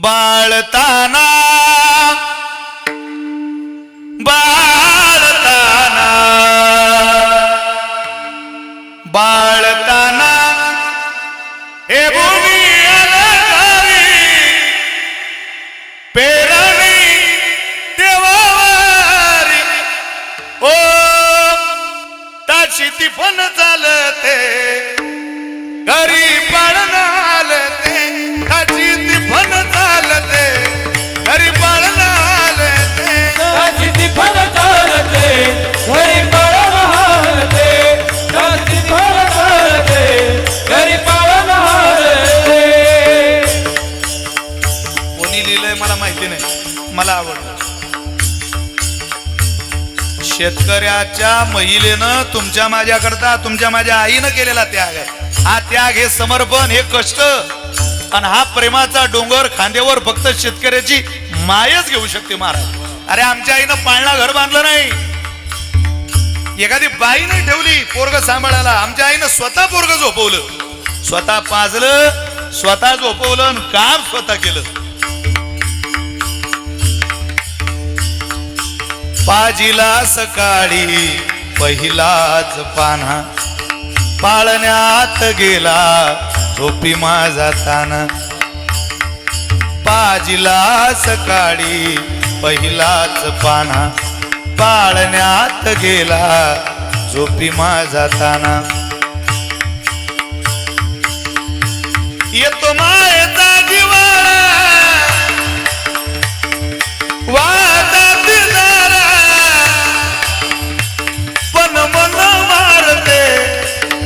बाळताना बाळताना बाळताना हे भूमी अलकारी पेरणी देवावारी ओ ताची ती पण चालते घरी पाळण आलते ताची ती पण चालते घरी पाळण आलते ताची ती पण चालते घरी पाळण आलते ताची पण चालते घरी पाळण आलते. कोणी लिहिलंय मला माहिती नाही, मला आवडलं. शेतकऱ्याच्या महिलेनं तुमच्या माझ्याकरता तुमच्या माझ्या आईनं केलेला त्याग आहे. हा त्याग, हे समर्पण, हे कष्ट आणि हा प्रेमाचा डोंगर खांद्यावर फक्त शेतकऱ्याची मायच घेऊ शकते महाराज. अरे आमच्या आईनं पाळणा घर बांधलं नाही, एखादी बाई नाही ठेवली पोरग सांभाळायला. आमच्या आईनं स्वतः पोरग झोपवलं, स्वतः पाजलं, स्वतः झोपवलं आणि काम स्वतः केलं. पाजीला सकाळी पहिलाच पाना पाळण्यात गेला झोपी माझा ताना. पाजीला सकाळी पहिलाच पाना पाळण्यात गेला झोपी माझा ताना. येतो मायेचा दिवाळा वादात जरा पण मन मारते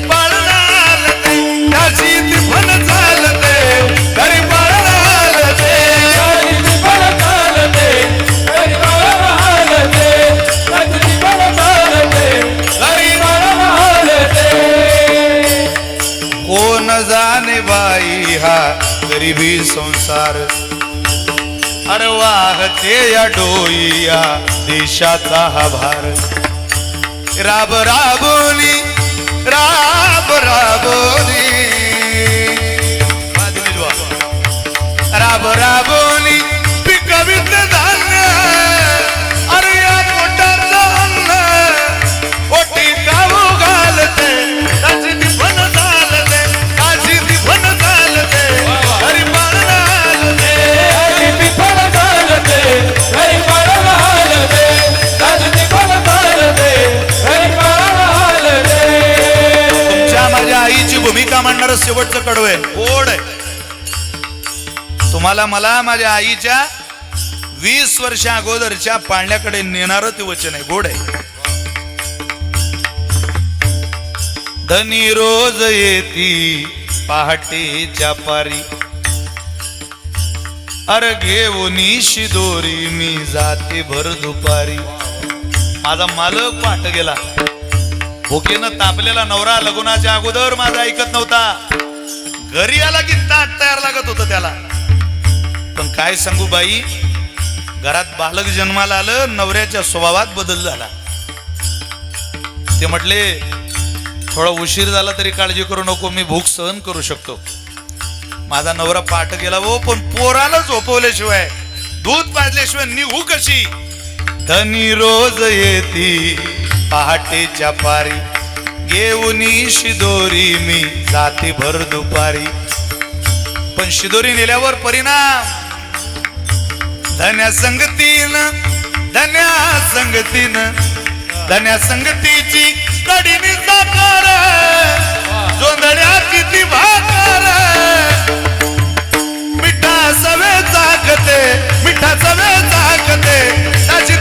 पाळणालते त्याची ती पण चालते घरी पाळणालते ताची ती पण चालते घरी पाळण आलते ताची ती पण चालते घरी पाळण आलते. कोण जाणे बाई हा गरिबी संसार अरे वाहते या डोई या देशाचा हा भार. राब राबोली राब राबोली राब राबोली पिकवित धान्य अरे या पोटाचं अन्न पोटी कावू घालते ताची ती पण चालते ताची ती पण चालते घरी पाळण आलते ताची ती पण चालते घरी पाळण आलते ताची ती पण चालते घरी पाळण आलते. तुमच्या माझ्या आईची भूमिका मांडणारं शेवटचं कडवं आहे, गोड आहे. तुम्हाला मला माझ्या आईच्या 20 वर्षा अगोदरच्या पाळण्याकडे नेणारं ते वचन आहे, गोड आहे. धनी रोज येती पहाटेच्या पारी अर घेऊनी शिदोरी मी जाते भर दुपारी. माझा मालक पाठ गेला, भुकेनं तापलेला नवरा लग्नाच्या अगोदर माझा ऐकत नव्हता. घरी आला की ताट तयार लागत होतं त्याला. पण काय सांगू बाई, घरात बालक जन्माला आलं, नवऱ्याच्या स्वभावात बदल झाला. ते म्हटले थोडा उशीर झाला तरी काळजी करू नको, मी भूक सहन करू शकतो. माझा नवरा पाठ गेला हो, पण पोराला झोपवल्याशिवाय दूध पाजल्याशिवाय निघू कशी. धनी रोज येती पहाटेच्या पारी घेऊनी शिदोरी मी जाते भर दुपारी. पण शिदोरी नेल्यावर परिणाम धन्या संगतीनं धन्या संगतीनं धन्या संगतीची कडीनी साकार जोंधळ्याची ती भाकर मिठा सवे चाकते मिठा सवे चाकते त्याची